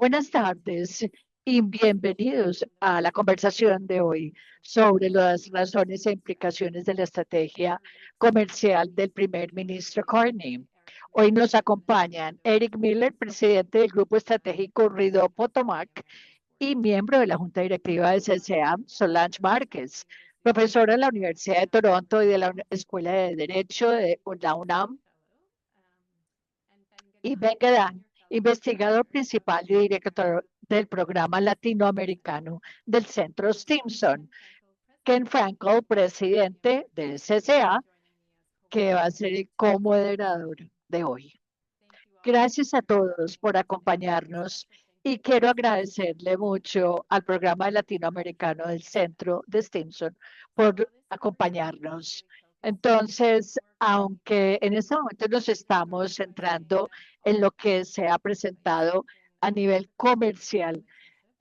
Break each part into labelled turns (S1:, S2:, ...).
S1: Buenas tardes y bienvenidos a la conversación de hoy sobre las razones e implicaciones de la estrategia comercial del primer ministro Carney. Hoy nos acompañan Eric Miller, presidente del Grupo Estratégico Rideau Potomac y miembro de la Junta Directiva de CCA, Solange Márquez, profesora en la Universidad de Toronto y de la Escuela de Derecho de la UNAM, y Ben Gedan, investigador principal y director del programa latinoamericano del Centro Stimson. Ken Frankel, presidente del CCA, que va a ser el co-moderador de hoy. Gracias a todos por acompañarnos y quiero agradecerle mucho al programa latinoamericano del Centro de Stimson por acompañarnos. Entonces, aunque en este momento nos estamos centrando en lo que se ha presentado a nivel comercial,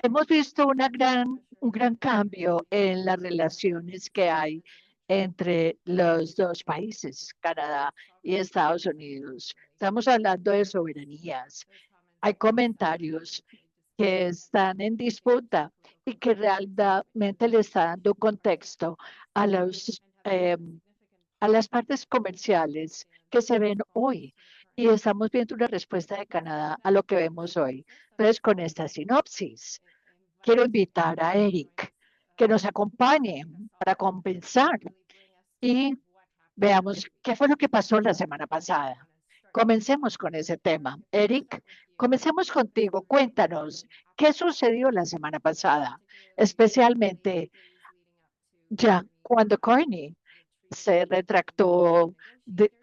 S1: hemos visto un gran cambio en las relaciones que hay entre los dos países, Canadá y Estados Unidos. Estamos hablando de soberanías. Hay comentarios que están en disputa y que realmente le están dando contexto a a las partes comerciales que se ven hoy. Y estamos viendo una respuesta de Canadá a lo que vemos hoy. Entonces, con esta sinopsis, quiero invitar a Eric que nos acompañe para compensar y veamos qué fue lo que pasó la semana pasada. Comencemos con ese tema. Eric, comencemos contigo. Cuéntanos qué sucedió la semana pasada, especialmente ya cuando Carney se retractó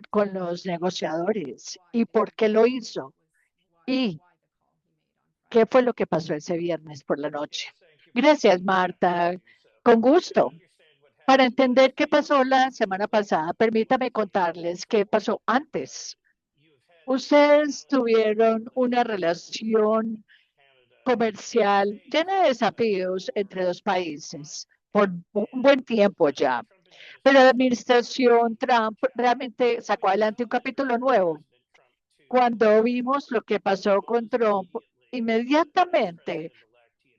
S1: con los negociadores y por qué lo hizo y qué fue lo que pasó ese viernes por la noche. Gracias, Marta. Con gusto. Para entender qué pasó la semana pasada, permítame contarles qué pasó antes. Ustedes tuvieron una relación comercial llena de desafíos entre dos países por un buen tiempo ya. Pero la administración Trump realmente sacó adelante un capítulo nuevo. Cuando vimos lo que pasó con Trump, inmediatamente,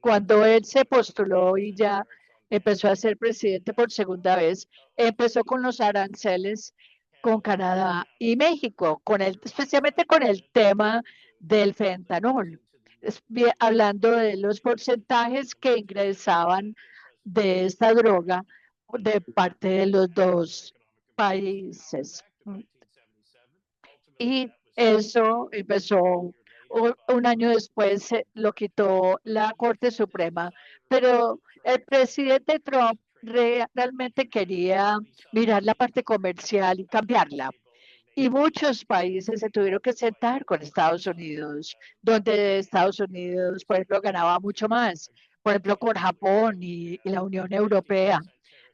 S1: cuando él se postuló y ya empezó a ser presidente por segunda vez, empezó con los aranceles con Canadá y México, especialmente con el tema del fentanol, hablando de los porcentajes que ingresaban de esta droga de parte de los dos países. Y eso empezó un año después, lo quitó la Corte Suprema, pero el presidente Trump realmente quería mirar la parte comercial y cambiarla. Y muchos países se tuvieron que sentar con Estados Unidos, donde Estados Unidos, por ejemplo, ganaba mucho más, por ejemplo, con Japón y la Unión Europea,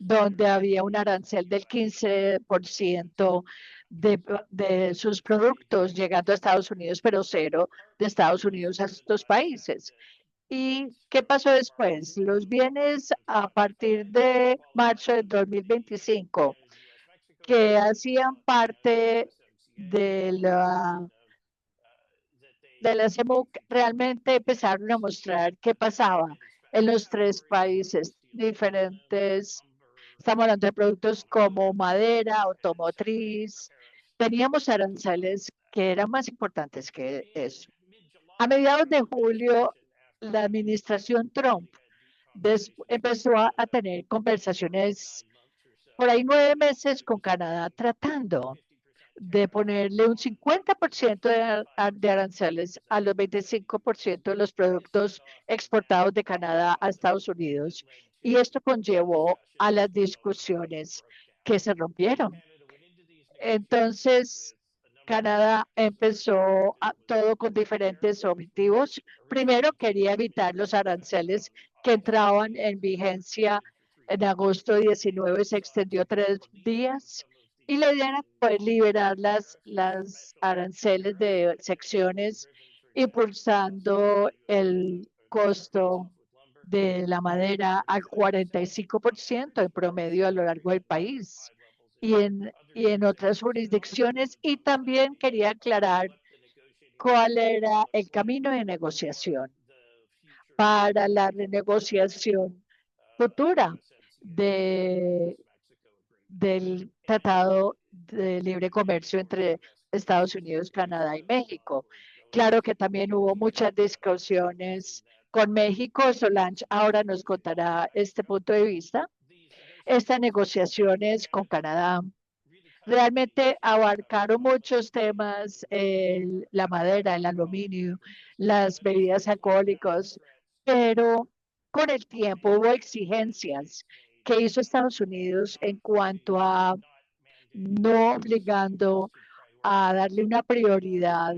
S1: donde había un arancel del 15% de sus productos llegando a Estados Unidos, pero cero de Estados Unidos a estos países. ¿Y qué pasó después? Los bienes a partir de marzo de 2025 que hacían parte de la CEMUC realmente empezaron a mostrar qué pasaba en los tres países diferentes. Estamos hablando de productos como madera, automotriz. Teníamos aranceles que eran más importantes que eso. A mediados de julio, la administración Trump empezó a tener conversaciones por ahí 9 meses con Canadá tratando de ponerle un 50% de aranceles a los 25% de los productos exportados de Canadá a Estados Unidos. Y esto conllevó a las discusiones que se rompieron. Entonces, Canadá empezó todo con diferentes objetivos. Primero, quería evitar los aranceles que entraban en vigencia en agosto 19, se extendió 3 días. Y la idea era poder liberar las aranceles de secciones, impulsando el costo de la madera al 45% en promedio a lo largo del país y en otras jurisdicciones. Y también quería aclarar cuál era el camino de negociación. para la renegociación futura del Tratado de Libre Comercio entre Estados Unidos, Canadá y México. Claro que también hubo muchas discusiones con México. Solange ahora nos contará este punto de vista. Estas negociaciones con Canadá realmente abarcaron muchos temas, la madera, el aluminio, las bebidas alcohólicas, pero con el tiempo hubo exigencias que hizo Estados Unidos en cuanto a no obligando a darle una prioridad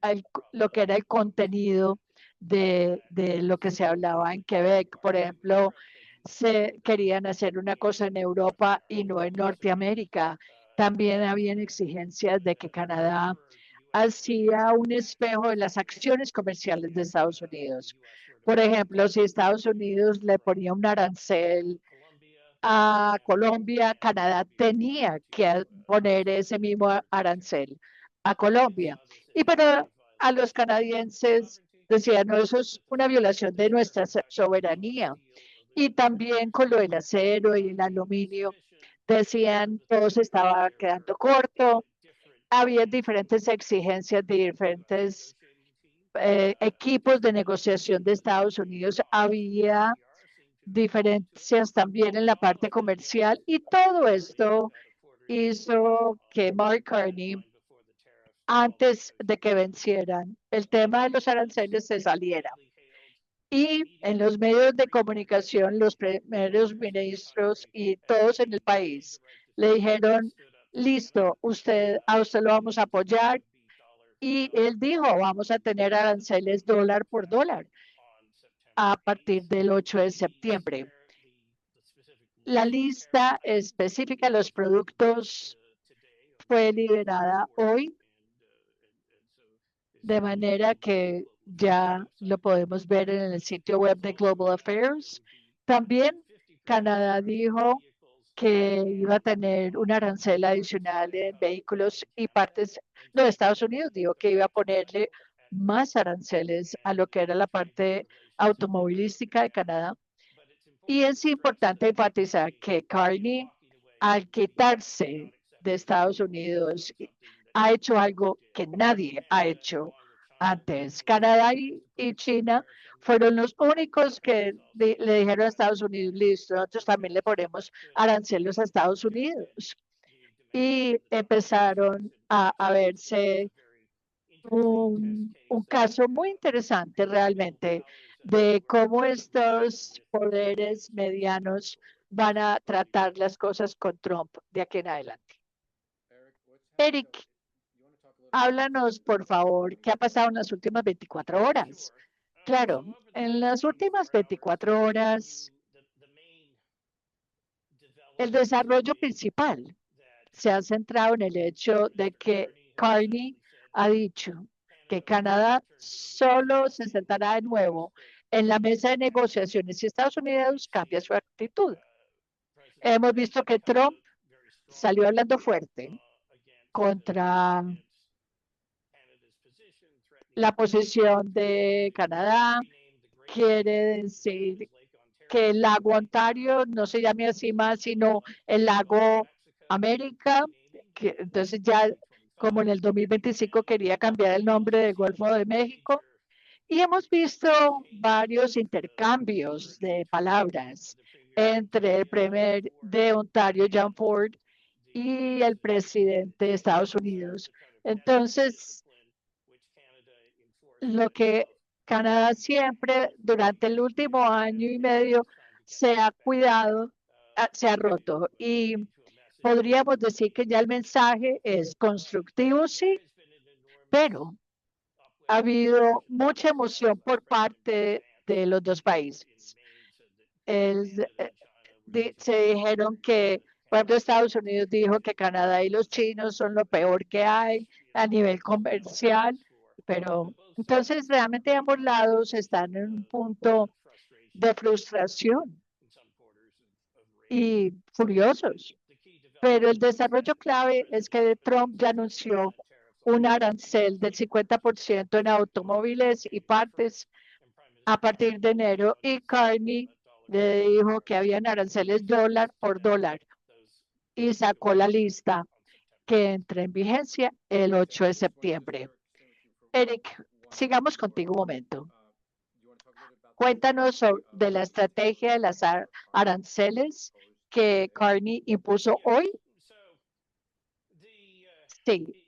S1: a lo que era el contenido de lo que se hablaba en Quebec. Por ejemplo, se querían hacer una cosa en Europa y no en Norteamérica. También habían exigencias de que Canadá hacía un espejo de las acciones comerciales de Estados Unidos. Por ejemplo, si Estados Unidos le ponía un arancel a Colombia, Canadá tenía que poner ese mismo arancel a Colombia. Y para a los canadienses decían, no, eso es una violación de nuestra soberanía. Y también con lo del acero y el aluminio, decían, todo se estaba quedando corto. Había diferentes exigencias de diferentes equipos de negociación de Estados Unidos. Había diferencias también en la parte comercial y todo esto hizo que Mark Carney, antes de que vencieran el tema de los aranceles, se saliera. Y en los medios de comunicación, los primeros ministros y todos en el país le dijeron, listo, a usted lo vamos a apoyar. Y él dijo, vamos a tener aranceles dólar por dólar a partir del 8 de septiembre. La lista específica de los productos fue liberada hoy, de manera que ya lo podemos ver en el sitio web de Global Affairs. También Canadá dijo que iba a tener un arancel adicional en vehículos y partes. No, Estados Unidos dijo que iba a ponerle más aranceles a lo que era la parte automovilística de Canadá. Y es importante enfatizar que Carney, al quitarse de Estados Unidos, ha hecho algo que nadie ha hecho antes. Canadá y China fueron los únicos que le dijeron a Estados Unidos, listo, nosotros también le ponemos aranceles a Estados Unidos. Y empezaron a verse un caso muy interesante realmente de cómo estos poderes medianos van a tratar las cosas con Trump de aquí en adelante. Eric, háblanos, por favor, qué ha pasado en las últimas 24 horas. Claro, en las últimas 24 horas, el desarrollo principal se ha centrado en el hecho de que Carney ha dicho que Canadá solo se sentará de nuevo en la mesa de negociaciones si Estados Unidos cambia su actitud. Hemos visto que Trump salió hablando fuerte contra la posición de Canadá. Quiere decir que el lago Ontario no se llame así más, sino el lago América, que entonces ya como en el 2025 quería cambiar el nombre del Golfo de México. Y hemos visto varios intercambios de palabras entre el premier de Ontario, John Ford, y el presidente de Estados Unidos. Entonces, lo que Canadá siempre durante el último año y medio se ha cuidado, se ha roto. Y podríamos decir que ya el mensaje es constructivo, sí, pero ha habido mucha emoción por parte de los dos países. Se dijeron que, por ejemplo, Estados Unidos dijo que Canadá y los chinos son lo peor que hay a nivel comercial, pero entonces realmente ambos lados están en un punto de frustración y furiosos. Pero el desarrollo clave es que Trump ya anunció un arancel del 50% en automóviles y partes a partir de enero y Carney le dijo que habían aranceles dólar por dólar y sacó la lista que entra en vigencia el 8 de septiembre. Eric, sigamos contigo un momento. Cuéntanos de la estrategia de las aranceles que Carney impuso hoy. Sí.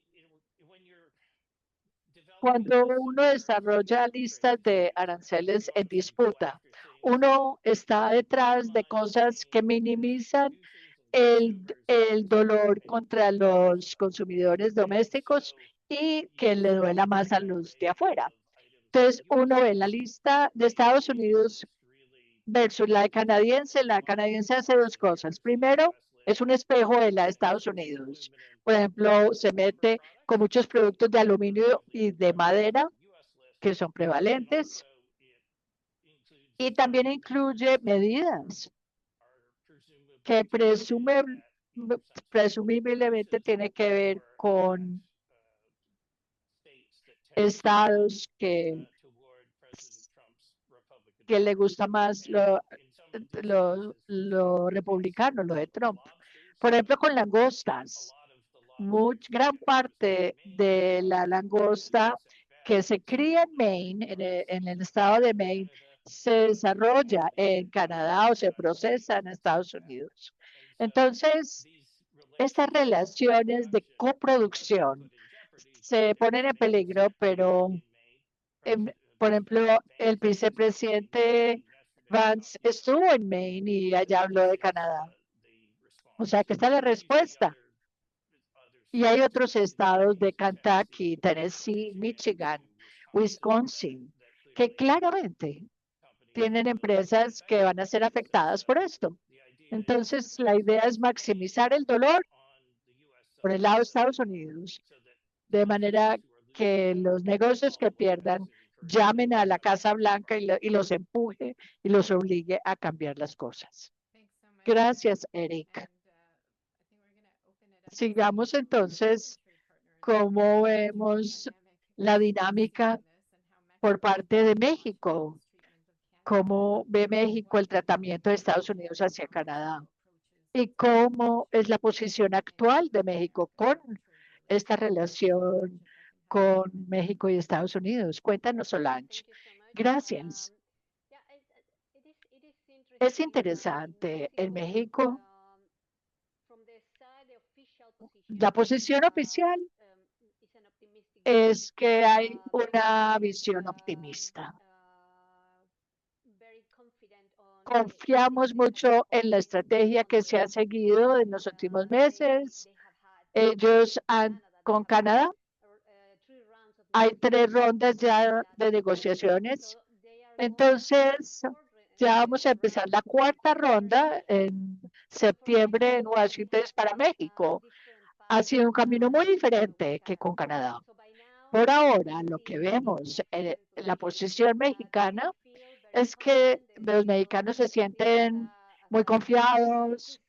S1: Cuando uno desarrolla listas de aranceles en disputa, uno está detrás de cosas que minimizan el dolor contra los consumidores domésticos y que le duela más a los de afuera. Entonces, uno ve la lista de Estados Unidos versus la canadiense. La canadiense hace dos cosas. Primero, es un espejo de la de Estados Unidos. Por ejemplo, se mete con muchos productos de aluminio y de madera que son prevalentes. Y también incluye medidas que presumiblemente tiene que ver con estados que le gusta más lo republicano, lo de Trump. Por ejemplo, con langostas. Gran parte de la langosta que se cría en Maine, en el estado de Maine, se desarrolla en Canadá o se procesa en Estados Unidos. Entonces, estas relaciones de coproducción se ponen en peligro, pero, por ejemplo, el vicepresidente Vance estuvo en Maine y allá habló de Canadá. O sea, que está la respuesta. Y hay otros estados de Kentucky, Tennessee, Michigan, Wisconsin, que claramente tienen empresas que van a ser afectadas por esto. Entonces, la idea es maximizar el dolor por el lado de Estados Unidos, de manera que los negocios que pierdan llamen a la Casa Blanca y los empuje y los obligue a cambiar las cosas. Gracias, Eric. Sigamos entonces cómo vemos la dinámica por parte de México, cómo ve México el tratamiento de Estados Unidos hacia Canadá y cómo es la posición actual de México con esta relación con México y Estados Unidos. Cuéntanos, Solange. Gracias. Es interesante. En México, la posición oficial es que hay una visión optimista. Confiamos mucho en la estrategia que se ha seguido en los últimos meses. Ellos con Canadá hay 3 rondas ya de negociaciones. Entonces, ya vamos a empezar la 4ª ronda en septiembre en Washington para México. Ha sido un camino muy diferente que con Canadá. Por ahora, lo que vemos en la posición mexicana es que los mexicanos se sienten muy confiados,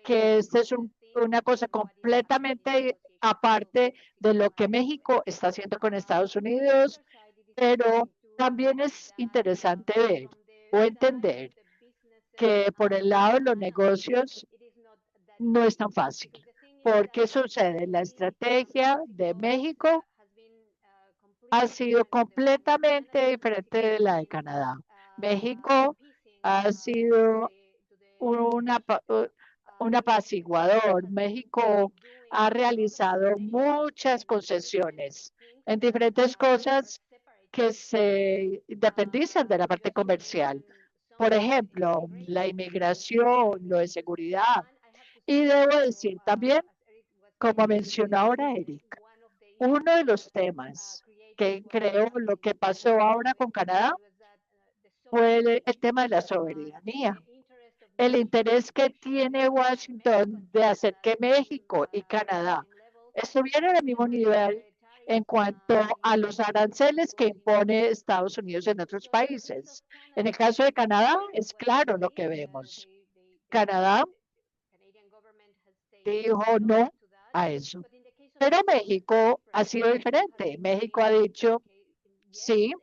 S1: que esta es una cosa completamente aparte de lo que México está haciendo con Estados Unidos, pero también es interesante ver o entender que por el lado de los negocios no es tan fácil. ¿Porque sucede? La estrategia de México ha sido completamente diferente de la de Canadá. México ha sido un apaciguador. México ha realizado muchas concesiones en diferentes cosas que se independizan de la parte comercial. Por ejemplo, la inmigración, lo de seguridad. Y debo decir también, como mencionó ahora Eric, uno de los temas que creo lo que pasó ahora con Canadá fue el tema de la soberanía. El interés que tiene Washington de hacer que México y Canadá estuvieran al mismo nivel en cuanto a los aranceles que impone Estados Unidos en otros países. En el caso de Canadá, es claro lo que vemos. Canadá dijo no a eso. Pero México ha sido diferente. México ha dicho, sí,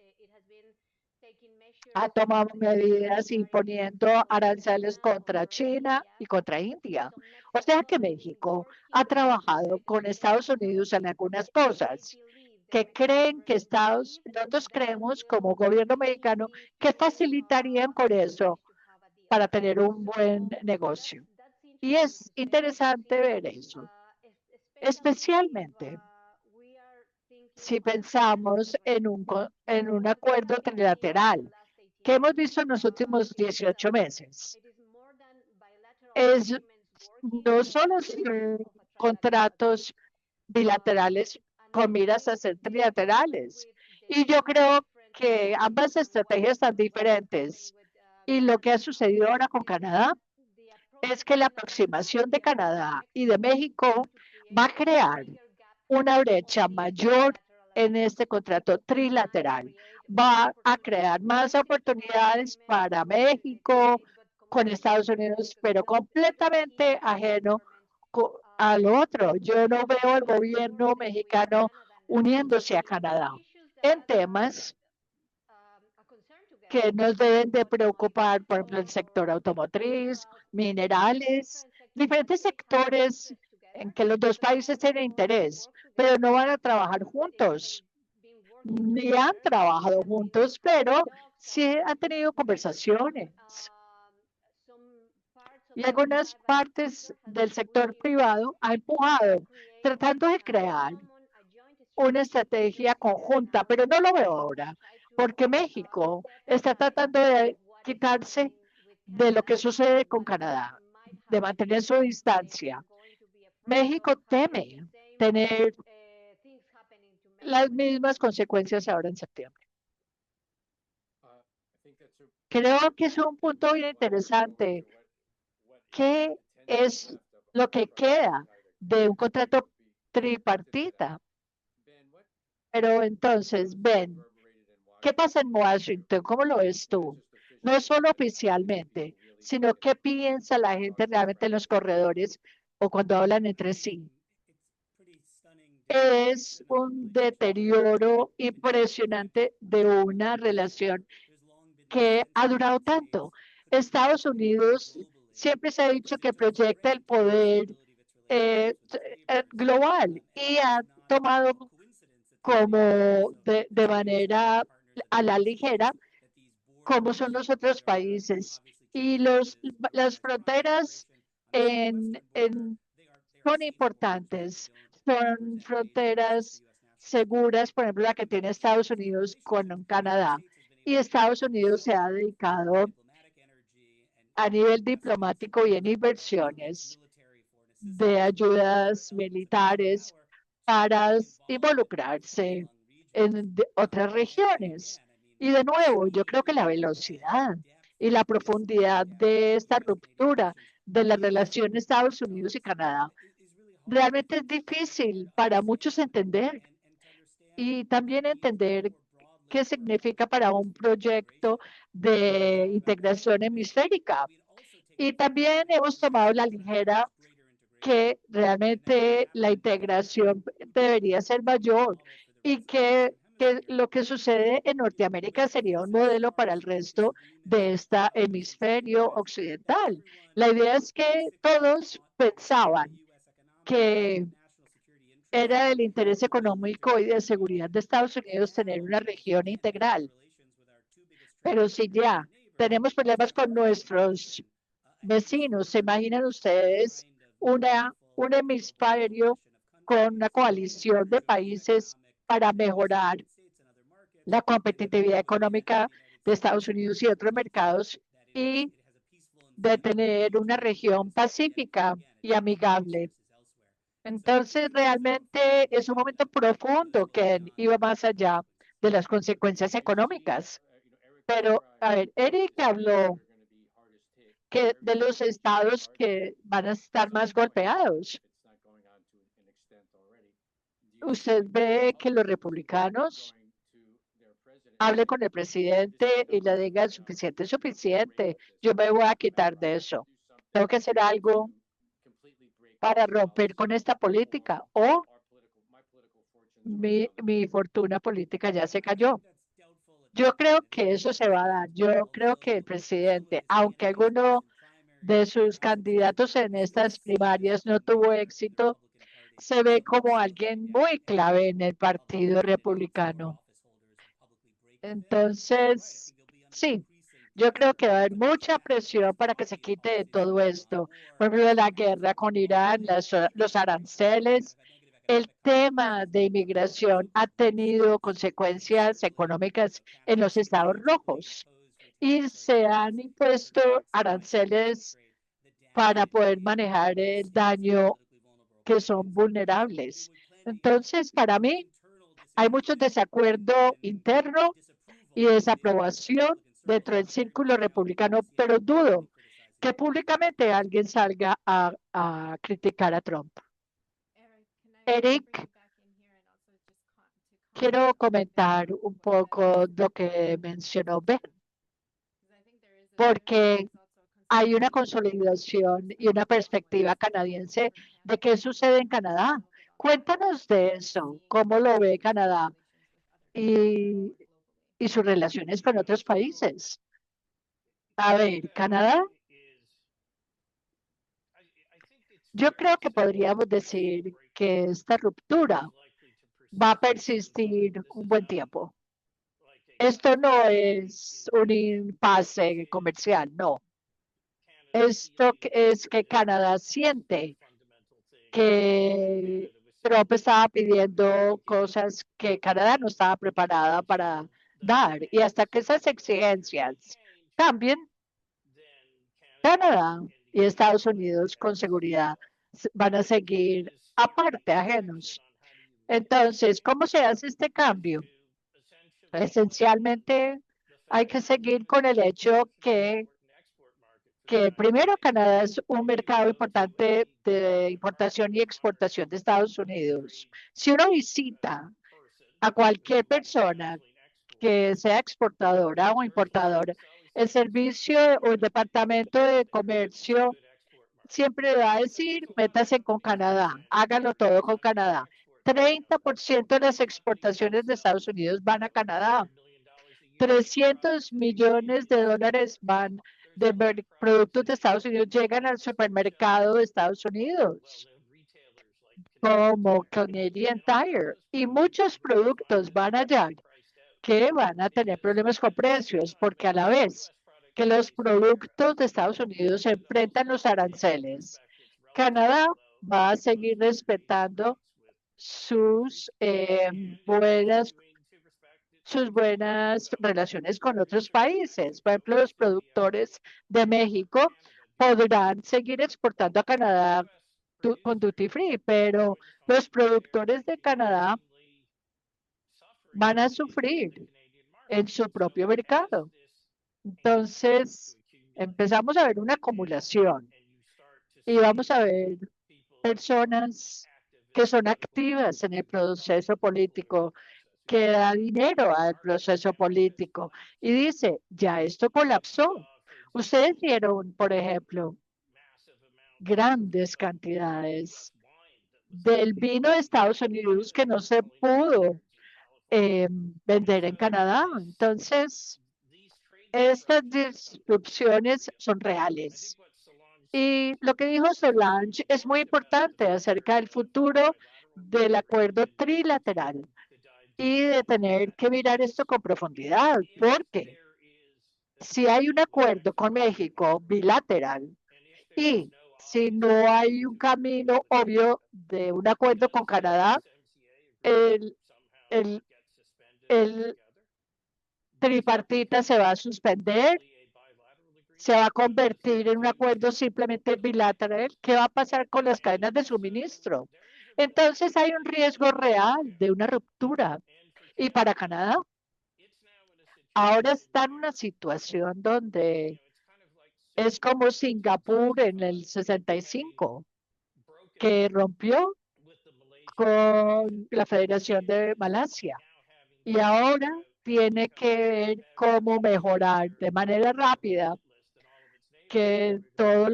S1: ha tomado medidas imponiendo aranceles contra China y contra India. O sea que México ha trabajado con Estados Unidos en algunas cosas que creen que nosotros creemos como gobierno mexicano que facilitarían por eso para tener un buen negocio. Y es interesante ver eso, especialmente si pensamos en un acuerdo trilateral que hemos visto en los últimos 18 meses. Es, no solo son contratos bilaterales con miras a ser trilaterales. Y yo creo que ambas estrategias están diferentes. Y lo que ha sucedido ahora con Canadá es que la aproximación de Canadá y de México va a crear una brecha mayor en este contrato trilateral. Va a crear más oportunidades para México con Estados Unidos, pero completamente ajeno al otro. Yo no veo al gobierno mexicano uniéndose a Canadá en temas que nos deben de preocupar, por ejemplo, el sector automotriz, minerales, diferentes sectores en que los dos países tienen interés, pero no van a trabajar juntos, ni han trabajado juntos, pero sí han tenido conversaciones. Y algunas partes del sector privado ha empujado, tratando de crear una estrategia conjunta, pero no lo veo ahora, porque México está tratando de quitarse de lo que sucede con Canadá, de mantener su distancia. México teme tener las mismas consecuencias ahora en septiembre. Creo que es un punto bien interesante. ¿Qué es lo que queda de un contrato tripartita? Pero entonces, Ben, ¿qué pasa en Washington? ¿Cómo lo ves tú? No solo oficialmente, sino qué piensa la gente realmente en los corredores o cuando hablan entre sí. Es un deterioro impresionante de una relación que ha durado tanto. Estados Unidos siempre se ha dicho que proyecta el poder global y ha tomado como de manera a la ligera como son los otros países. Y las fronteras son importantes, son fronteras seguras, por ejemplo, la que tiene Estados Unidos con Canadá. Y Estados Unidos se ha dedicado a nivel diplomático y en inversiones de ayudas militares para involucrarse en otras regiones. Y de nuevo, yo creo que la velocidad y la profundidad de esta ruptura de la relación Estados Unidos y Canadá realmente es difícil para muchos entender y también entender qué significa para un proyecto de integración hemisférica. Y también hemos tomado la ligera que realmente la integración debería ser mayor y que lo que sucede en Norteamérica sería un modelo para el resto de este hemisferio occidental. La idea es que todos pensaban que era del interés económico y de seguridad de Estados Unidos tener una región integral. Pero si ya tenemos problemas con nuestros vecinos, ¿se imaginan ustedes un hemisferio con una coalición de países para mejorar la competitividad económica de Estados Unidos y otros mercados y de tener una región pacífica y amigable? Entonces, realmente es un momento profundo que iba más allá de las consecuencias económicas. Pero, a ver, Eric habló que de los estados que van a estar más golpeados. Usted ve que los republicanos hable con el presidente y le diga suficiente, suficiente. Yo me voy a quitar de eso. Tengo que hacer algo para romper con esta política o mi fortuna política ya se cayó. Yo creo que eso se va a dar. Yo creo que el presidente, aunque alguno de sus candidatos en estas primarias no tuvo éxito, se ve como alguien muy clave en el Partido Republicano. Entonces, sí, yo creo que va a haber mucha presión para que se quite de todo esto. Por ejemplo, la guerra con Irán, los aranceles, el tema de inmigración ha tenido consecuencias económicas en los estados rojos y se han impuesto aranceles para poder manejar el daño que son vulnerables. Entonces, para mí, hay mucho desacuerdo interno y desaprobación dentro del círculo republicano, pero dudo que públicamente alguien salga a criticar a Trump. Eric, quiero comentar un poco lo que mencionó Ben, porque hay una consolidación y una perspectiva canadiense de qué sucede en Canadá. Cuéntanos de eso, cómo lo ve Canadá y, y sus relaciones con otros países. A ver, Canadá, yo creo que podríamos decir que esta ruptura va a persistir un buen tiempo. Esto no es un impasse comercial, no. Es que Canadá siente que Trump estaba pidiendo cosas que Canadá no estaba preparada para dar. Y hasta que esas exigencias cambien, Canadá y Estados Unidos con seguridad van a seguir aparte, ajenos. Entonces, ¿cómo se hace este cambio? Esencialmente, hay que seguir con el hecho que primero Canadá es un mercado importante de importación y exportación de Estados Unidos. Si uno visita a cualquier persona que sea exportadora o importadora, el servicio o el departamento de comercio siempre va a decir, métase con Canadá, hágalo todo con Canadá. 30% de las exportaciones de Estados Unidos van a Canadá. 300 millones de dólares van de productos de Estados Unidos llegan al supermercado de Estados Unidos, como Canadian Tire, y muchos productos van allá que van a tener problemas con precios, porque a la vez que los productos de Estados Unidos se enfrentan los aranceles, Canadá va a seguir respetando sus buenas sus buenas relaciones con otros países. Por ejemplo, los productores de México podrán seguir exportando a Canadá con duty free, pero los productores de Canadá van a sufrir en su propio mercado. Entonces, empezamos a ver una acumulación y vamos a ver personas que son activas en el proceso político, que da dinero al proceso político y dice, ya esto colapsó. Ustedes vieron, por ejemplo, grandes cantidades del vino de Estados Unidos que no se pudo eh, vender en Canadá. Entonces, estas disrupciones son reales. Y lo que dijo Solange es muy importante acerca del futuro del acuerdo trilateral y de tener que mirar esto con profundidad, porque si hay un acuerdo con México bilateral y si no hay un camino obvio de un acuerdo con Canadá, el, el, el tripartita se va a suspender, se va a convertir en un acuerdo simplemente bilateral. ¿Qué va a pasar con las cadenas de suministro? Entonces hay un riesgo real de una ruptura. Y para Canadá, ahora está en una situación donde es como Singapur en el 65, que rompió con la Federación de Malasia y ahora tiene que ver cómo mejorar de manera rápida que todos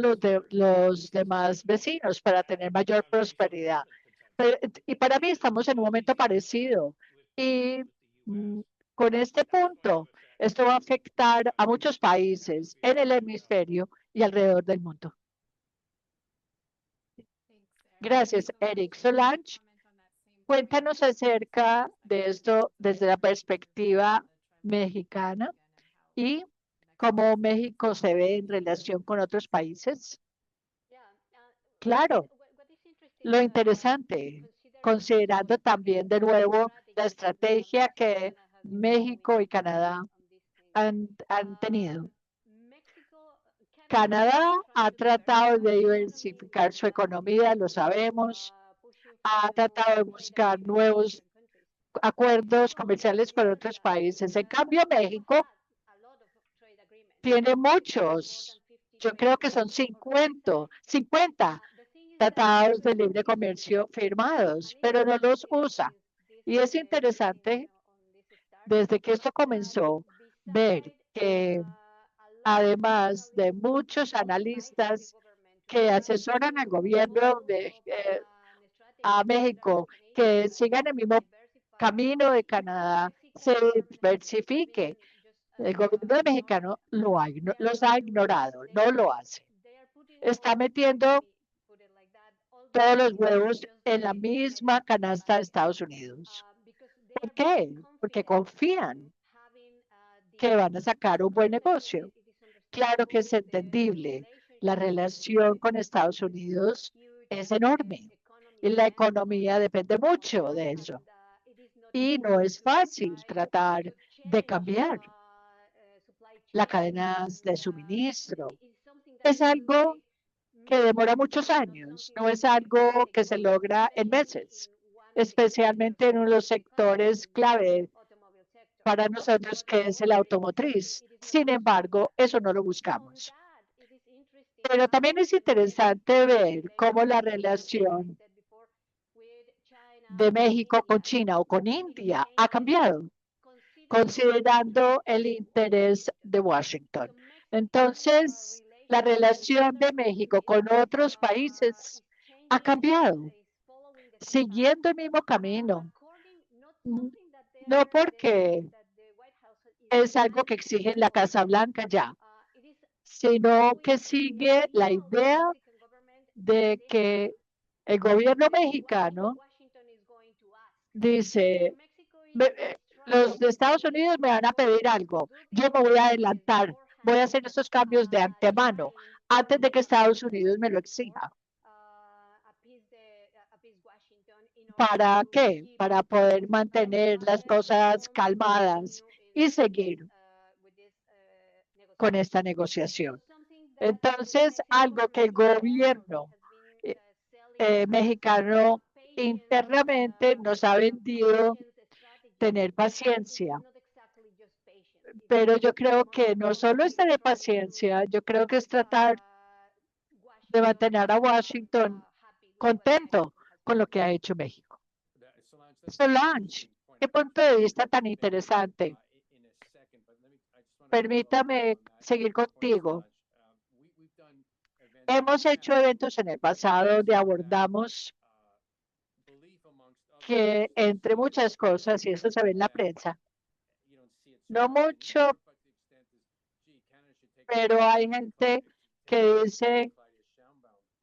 S1: los demás vecinos para tener mayor prosperidad. Y para mí estamos en un momento parecido y con este punto, esto va a afectar a muchos países en el hemisferio y alrededor del mundo. Gracias, Eric. Solange, cuéntanos acerca de esto desde la perspectiva mexicana y cómo México se ve en relación con otros países. Claro, lo interesante, considerando también de nuevo la estrategia que México y Canadá han tenido. Canadá ha tratado de diversificar su economía, lo sabemos, ha tratado de buscar nuevos acuerdos comerciales con otros países. En cambio, México tiene muchos, yo creo que son 50 tratados de libre comercio firmados, pero no los usa. Y es interesante, desde que esto comenzó, ver que además de muchos analistas que asesoran al gobierno a México, que sigan el mismo camino de Canadá, se diversifique. El gobierno mexicano los ha ignorado, no lo hace. Está metiendo todos los huevos en la misma canasta de Estados Unidos. ¿Por qué? Porque confían que van a sacar un buen negocio. Claro que es entendible. La relación con Estados Unidos es enorme y la economía depende mucho de eso. Y no es fácil tratar de cambiar las cadenas de suministro. Es algo que demora muchos años, no es algo que se logra en meses, especialmente en uno de los sectores clave para nosotros, que es el automotriz. Sin embargo, eso no lo buscamos. Pero también es interesante ver cómo la relación de México con China o con India ha cambiado, considerando el interés de Washington. Entonces, la relación de México con otros países ha cambiado, siguiendo el mismo camino. No porque es algo que exige la Casa Blanca ya, sino que sigue la idea de que el gobierno mexicano dice, los de Estados Unidos me van a pedir algo, yo me voy a adelantar, voy a hacer estos cambios de antemano antes de que Estados Unidos me lo exija. ¿Para qué? Para poder mantener las cosas calmadas y seguir con esta negociación. Entonces, algo que el gobierno mexicano internamente nos ha vendido, tener paciencia. Pero yo creo que no solo es tener paciencia, yo creo que es tratar de mantener a Washington contento con lo que ha hecho México. Solange, qué punto de vista tan interesante. Permítame seguir contigo. Hemos hecho eventos en el pasado donde abordamos que, entre muchas cosas, y eso se ve en la prensa, no mucho, pero hay gente que dice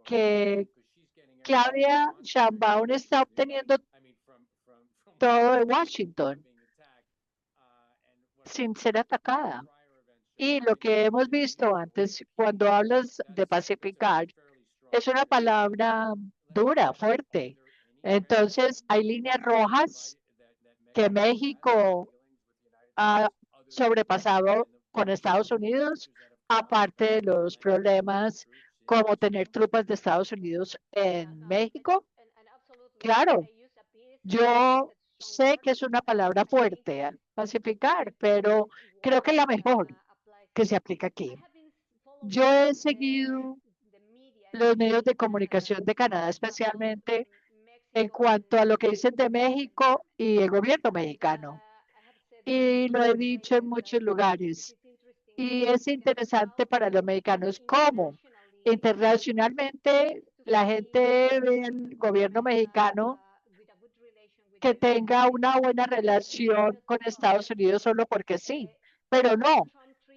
S1: que Claudia Sheinbaum está obteniendo todo de Washington sin ser atacada. Y lo que hemos visto antes, cuando hablas de pacificar, es una palabra dura, fuerte. Entonces, hay líneas rojas que México ha sobrepasado con Estados Unidos, aparte de los problemas como tener tropas de Estados Unidos en México. Claro, yo sé que es una palabra fuerte, pacificar, pero creo que es la mejor que se aplica aquí. Yo he seguido los medios de comunicación de Canadá, especialmente en cuanto a lo que dicen de México y el gobierno mexicano. Y lo he dicho en muchos lugares. Y es interesante para los mexicanos cómo internacionalmente la gente ve al gobierno mexicano que tenga una buena relación con Estados Unidos solo porque sí, pero no.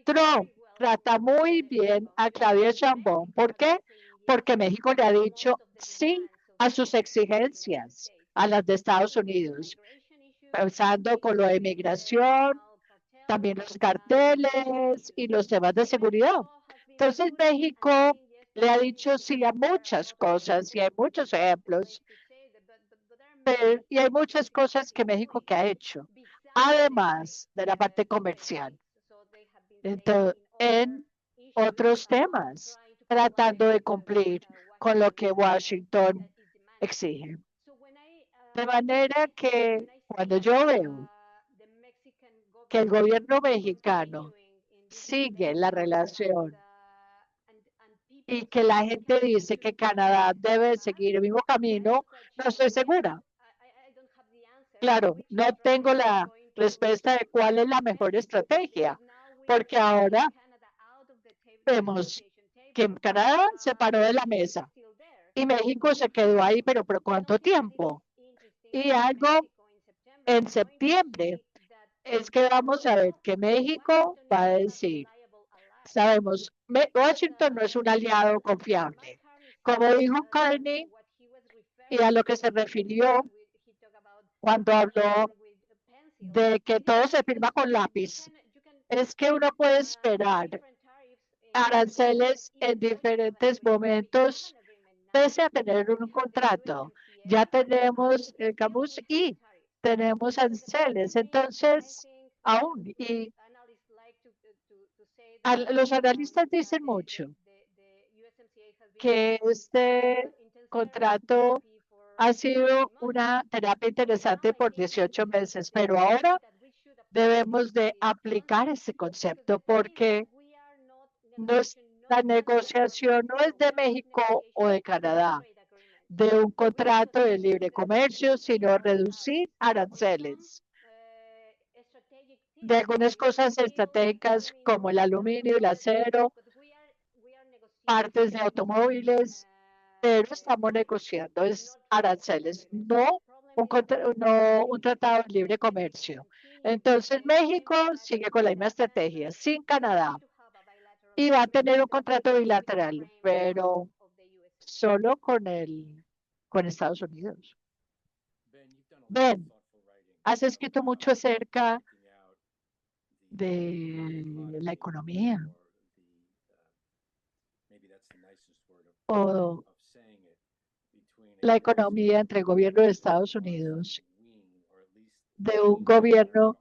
S1: Trump trata muy bien a Claudia Sheinbaum. ¿Por qué? Porque México le ha dicho sí a sus exigencias, a las de Estados Unidos, pensando con lo de migración, también los carteles y los temas de seguridad. Entonces México le ha dicho sí a muchas cosas y hay muchos ejemplos, y hay muchas cosas que México que ha hecho, además de la parte comercial. Entonces, en otros temas, tratando de cumplir con lo que Washington exige. De manera que cuando yo veo que el gobierno mexicano sigue la relación y que la gente dice que Canadá debe seguir el mismo camino, no estoy segura. Claro, no tengo la respuesta de cuál es la mejor estrategia, porque ahora vemos que Canadá se paró de la mesa y México se quedó ahí, pero ¿por cuánto tiempo? Y algo en septiembre es que vamos a ver que México va a decir, sabemos, Washington no es un aliado confiable. Como dijo Carney, y a lo que se refirió cuando habló de que todo se firma con lápiz, es que uno puede esperar aranceles en diferentes momentos pese a tener un contrato. Ya tenemos el CAMUS y tenemos aranceles. Entonces, aún, y los analistas dicen mucho que este contrato ha sido una terapia interesante por 18 meses, pero ahora debemos de aplicar ese concepto porque la negociación no es de México o de Canadá, de un contrato de libre comercio, sino reducir aranceles de algunas cosas estratégicas como el aluminio, el acero, partes de automóviles, pero estamos negociando es aranceles, no no un tratado de libre comercio. Entonces México sigue con la misma estrategia, sin Canadá, y va a tener un contrato bilateral, pero solo con Estados Unidos. Ben, has escrito mucho acerca de la economía o la economía entre el gobierno de Estados Unidos, de un gobierno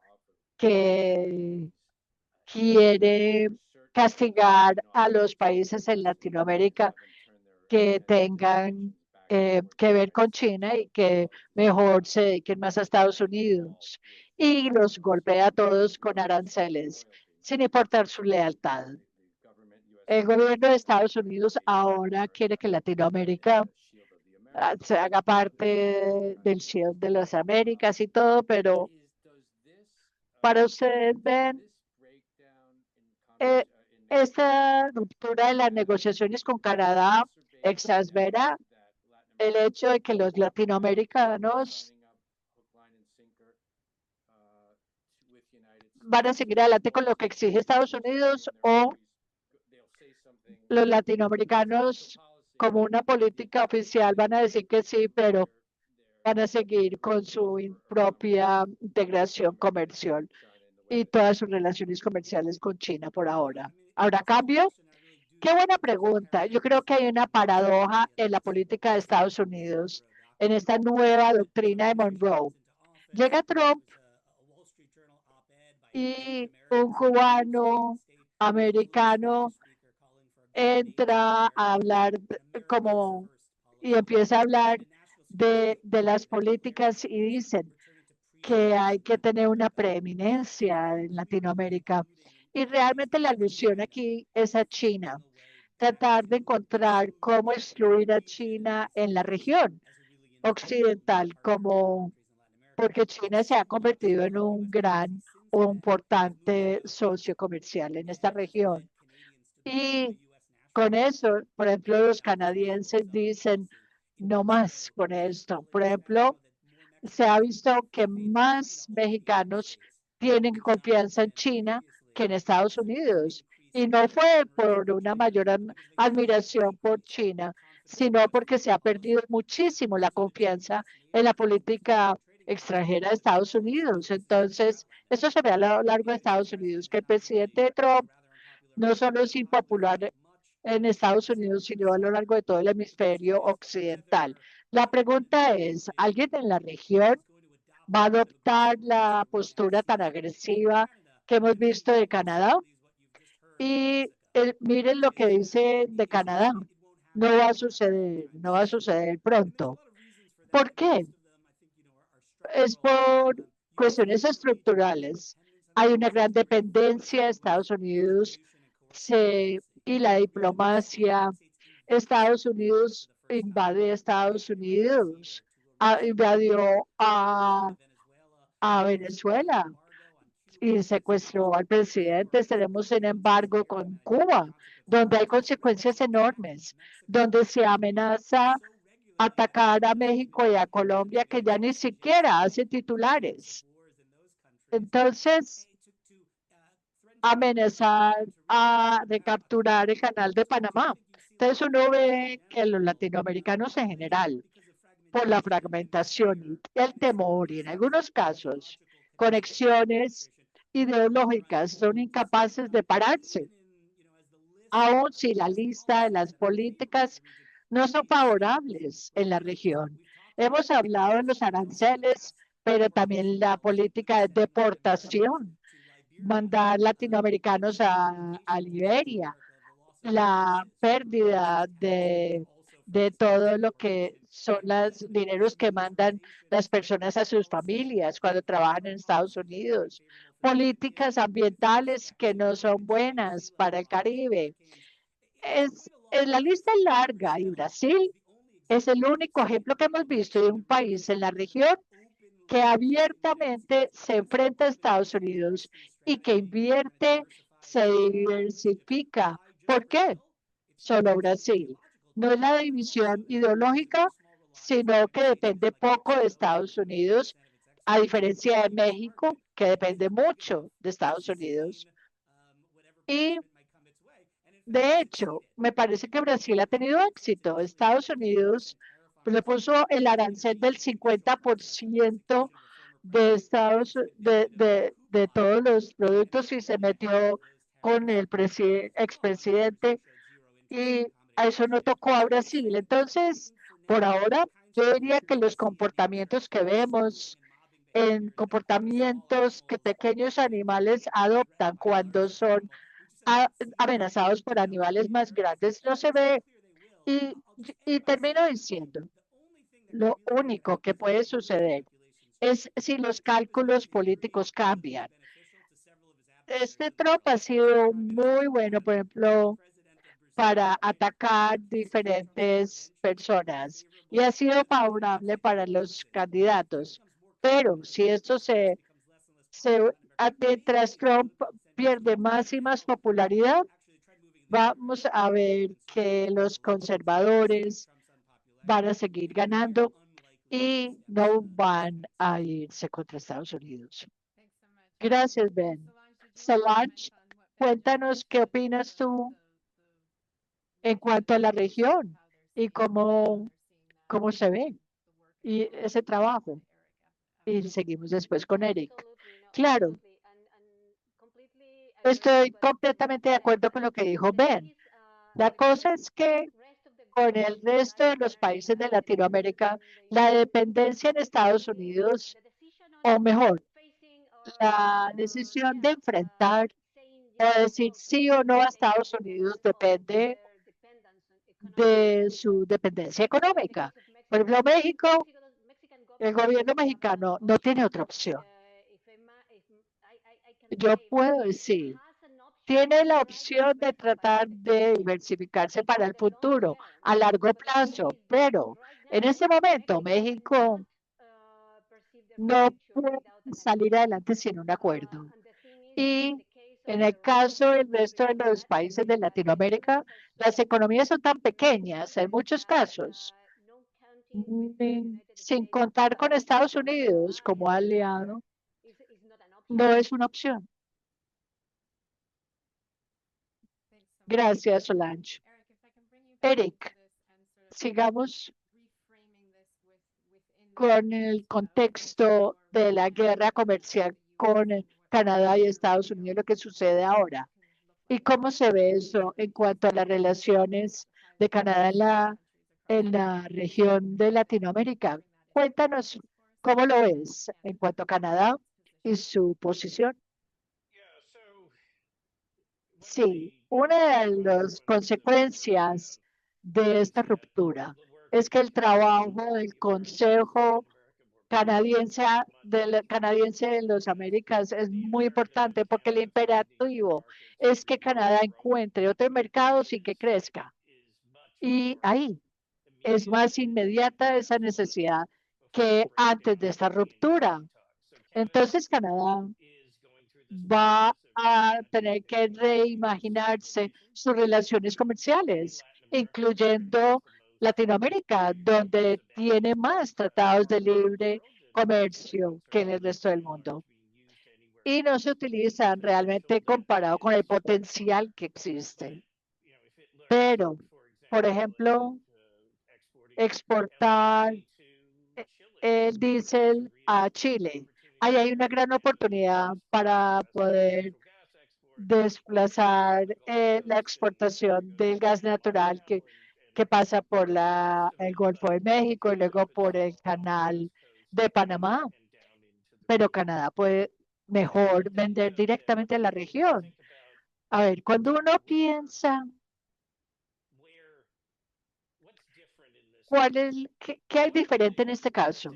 S1: que quiere castigar a los países en Latinoamérica que tengan que ver con China y que mejor se dediquen más a Estados Unidos y los golpea a todos con aranceles sin importar su lealtad. El gobierno de Estados Unidos ahora quiere que Latinoamérica se haga parte del Shield de las Américas y todo, pero para ustedes ven eh, esta ruptura de las negociaciones con Canadá exaspera el hecho de que los latinoamericanos van a seguir adelante con lo que exige Estados Unidos o los latinoamericanos como una política oficial van a decir que sí, pero van a seguir con su propia integración comercial y todas sus relaciones comerciales con China por ahora. ¿Habrá cambio? Qué buena pregunta. Yo creo que hay una paradoja en la política de Estados Unidos, en esta nueva doctrina de Monroe. Llega Trump y un cubano americano entra a hablar como y empieza a hablar de las políticas y dicen que hay que tener una preeminencia en Latinoamérica. Y realmente la alusión aquí es a China, tratar de encontrar cómo excluir a China en la región occidental, como porque China se ha convertido en un gran o importante socio comercial en esta región. Y con eso, por ejemplo, los canadienses dicen, no más con esto. Por ejemplo, se ha visto que más mexicanos tienen confianza en China que en Estados Unidos. Y no fue por una mayor admiración por China, sino porque se ha perdido muchísimo la confianza en la política extranjera de Estados Unidos. Entonces, eso se ve a lo largo de Estados Unidos, que el presidente Trump no solo es impopular en Estados Unidos, sino a lo largo de todo el hemisferio occidental. La pregunta es, ¿alguien en la región va a adoptar la postura tan agresiva que hemos visto de Canadá? Y miren lo que dice de Canadá. No va a suceder, no va a suceder pronto. ¿Por qué? Es por cuestiones estructurales. Hay una gran dependencia de Estados Unidos y la diplomacia. Estados Unidos invade Estados Unidos, invadió a Venezuela y secuestró al presidente. Tenemos un embargo con Cuba, donde hay consecuencias enormes, donde se amenaza atacar a México y a Colombia, que ya ni siquiera hace titulares. Entonces, amenazar a recapturar el canal de Panamá. Entonces uno ve que los latinoamericanos en general, por la fragmentación y el temor y en algunos casos conexiones ideológicas, son incapaces de pararse, aun si la lista de las políticas no son favorables en la región. Hemos hablado de los aranceles, pero también la política de deportación, mandar latinoamericanos a Liberia, la pérdida de todo lo que son los dineros que mandan las personas a sus familias cuando trabajan en Estados Unidos, políticas ambientales que no son buenas para el Caribe. La lista es larga y Brasil es el único ejemplo que hemos visto de un país en la región que abiertamente se enfrenta a Estados Unidos y que invierte, se diversifica. ¿Por qué? Solo Brasil. No es la división ideológica, sino que depende poco de Estados Unidos, a diferencia de México, que depende mucho de Estados Unidos. Y de hecho, me parece que Brasil ha tenido éxito. Estados Unidos le puso el arancel del 50% de todos los productos y se metió con el expresidente y a eso no tocó a Brasil. Entonces, por ahora, yo diría que los comportamientos que vemos en comportamientos que pequeños animales adoptan cuando son amenazados por animales más grandes, no se ve. Y, y termino diciendo, lo único que puede suceder es si los cálculos políticos cambian. Este Trump ha sido muy bueno, por ejemplo, para atacar diferentes personas y ha sido favorable para los candidatos. Pero si esto mientras Trump pierde más y más popularidad, vamos a ver que los conservadores van a seguir ganando y no van a irse contra Estados Unidos. Gracias, Ben. Solange, cuéntanos qué opinas tú en cuanto a la región y cómo se ve y ese trabajo. Y seguimos después con Eric. Claro, estoy completamente de acuerdo con lo que dijo Ben. La cosa es que con el resto de los países de Latinoamérica, la dependencia en Estados Unidos, o mejor, la decisión de enfrentar o decir sí o no a Estados Unidos depende de su dependencia económica. Por ejemplo, México, el gobierno mexicano no tiene otra opción. Yo puedo decir, tiene la opción de tratar de diversificarse para el futuro a largo plazo, pero en ese momento México no puede salir adelante sin un acuerdo. Y en el caso del resto de los países de Latinoamérica, las economías son tan pequeñas en muchos casos sin contar con Estados Unidos como aliado, no es una opción. Gracias, Solange. Eric, sigamos con el contexto de la guerra comercial con Canadá y Estados Unidos, lo que sucede ahora. ¿Y cómo se ve eso en cuanto a las relaciones de Canadá en la región de Latinoamérica? Cuéntanos cómo lo ves en cuanto a Canadá y su posición. Sí, una de las consecuencias de esta ruptura es que el trabajo del Consejo canadiense de las Américas es muy importante porque el imperativo es que Canadá encuentre otro mercado sin que crezca. Y ahí es más inmediata esa necesidad que antes de esta ruptura. Entonces Canadá va a tener que reimaginarse sus relaciones comerciales, incluyendo Latinoamérica, donde tiene más tratados de libre comercio que en el resto del mundo. Y no se utilizan realmente comparado con el potencial que existe. Pero, por ejemplo, exportar el diésel a Chile. Ahí hay una gran oportunidad para poder desplazar la exportación del gas natural que pasa por el Golfo de México y luego por el canal de Panamá. Pero Canadá puede mejor vender directamente a la región. A ver, cuando uno piensa, ¿qué hay diferente en este caso?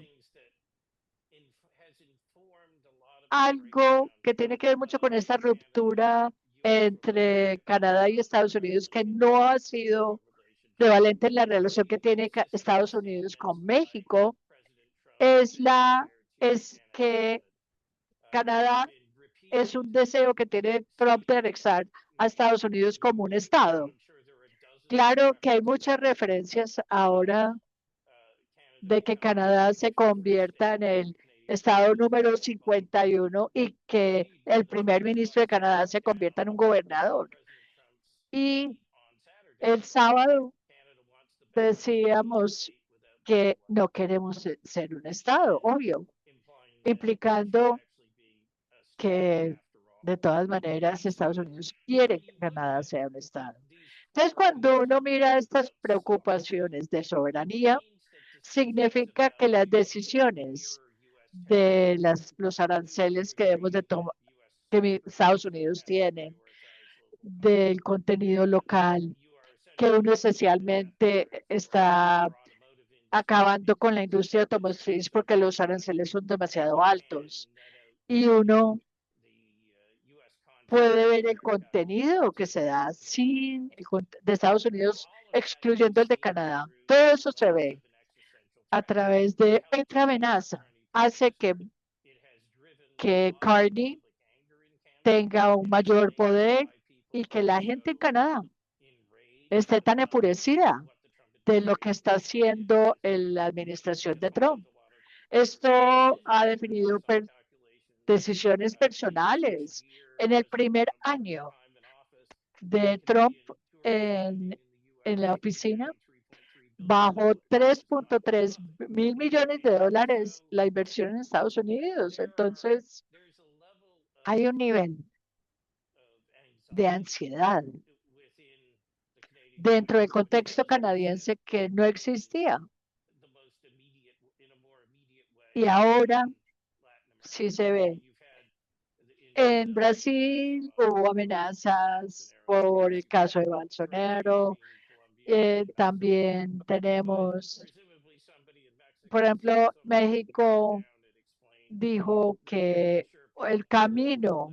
S1: Algo que tiene que ver mucho con esta ruptura entre Canadá y Estados Unidos, que no ha sido prevalente en la relación que tiene Estados Unidos con México, es que Canadá es un deseo que tiene Trump de anexar a Estados Unidos como un Estado. Claro que hay muchas referencias ahora de que Canadá se convierta en el estado número 51 y que el primer ministro de Canadá se convierta en un gobernador. Y el sábado decíamos que no queremos ser un estado, obvio, implicando que de todas maneras Estados Unidos quiere que Canadá sea un estado. Entonces, cuando uno mira estas preocupaciones de soberanía, significa que las decisiones de los aranceles que debemos de tomar, que Estados Unidos tiene, del contenido local, que uno esencialmente está acabando con la industria automotriz porque los aranceles son demasiado altos y uno puede ver el contenido que se da sin de Estados Unidos, excluyendo el de Canadá. Todo eso se ve a través de otra amenaza. Hace que Carney tenga un mayor poder y que la gente en Canadá esté tan enfurecida de lo que está haciendo la administración de Trump. Esto ha definido decisiones personales. En el primer año de Trump en la oficina, bajó 3.3 mil millones de dólares la inversión en Estados Unidos. Entonces, hay un nivel de ansiedad dentro del contexto canadiense que no existía. Y ahora sí se ve. En Brasil hubo amenazas por el caso de Bolsonaro. También tenemos, por ejemplo, México dijo que el camino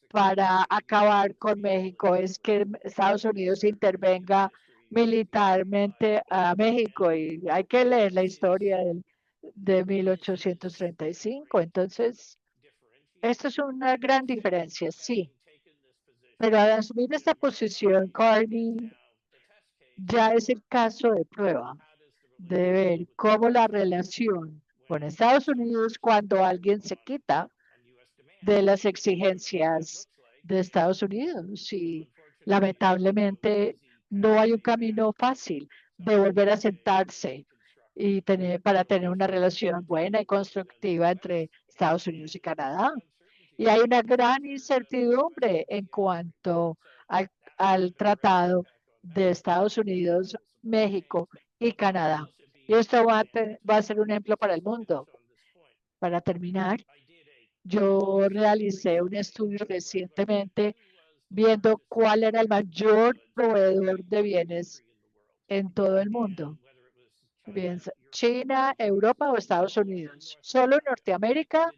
S1: para acabar con México es que Estados Unidos intervenga militarmente a México y hay que leer la historia de 1835. Entonces, esto es una gran diferencia, sí. Pero al asumir esta posición, Carney ya es el caso de prueba de ver cómo la relación con Estados Unidos, cuando alguien se quita de las exigencias de Estados Unidos, y lamentablemente no hay un camino fácil de volver a sentarse y para tener una relación buena y constructiva entre Estados Unidos y Canadá. Y hay una gran incertidumbre en cuanto al, al tratado de Estados Unidos, México y Canadá. Y esto va a ser un ejemplo para el mundo. Para terminar, yo realicé un estudio recientemente viendo cuál era el mayor proveedor de bienes en todo el mundo. Bien, China, Europa o Estados Unidos. Solo en Norteamérica,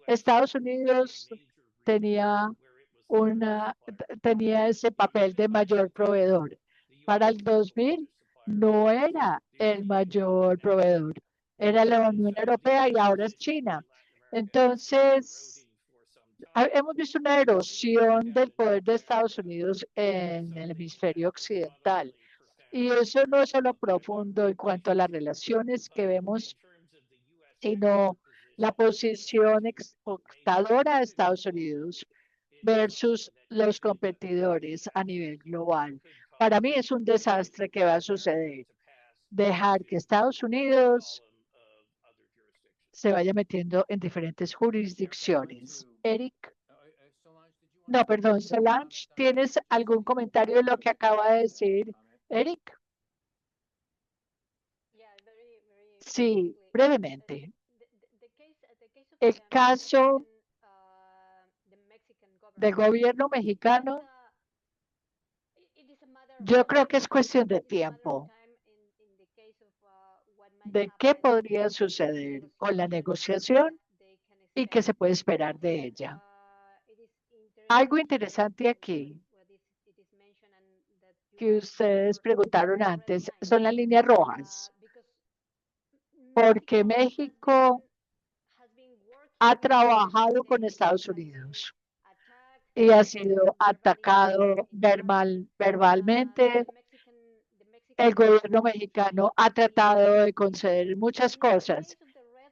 S1: Estados Unidos tenía tenía ese papel de mayor proveedor. Para el 2000 no era el mayor proveedor, era la Unión Europea y ahora es China. Entonces, hemos visto una erosión del poder de Estados Unidos en el hemisferio occidental. Y eso no es solo profundo en cuanto a las relaciones que vemos, sino la posición exportadora de Estados Unidos versus los competidores a nivel global. Para mí es un desastre que va a suceder. Dejar que Estados Unidos se vaya metiendo en diferentes jurisdicciones. Eric. No, perdón, Solange, ¿tienes algún comentario de lo que acaba de decir Eric? Sí, brevemente. El caso del gobierno mexicano, yo creo que es cuestión de tiempo, de qué podría suceder con la negociación y qué se puede esperar de ella. Algo interesante aquí que ustedes preguntaron antes son las líneas rojas, porque México ha trabajado con Estados Unidos y ha sido atacado verbalmente. El gobierno mexicano ha tratado de conceder muchas cosas.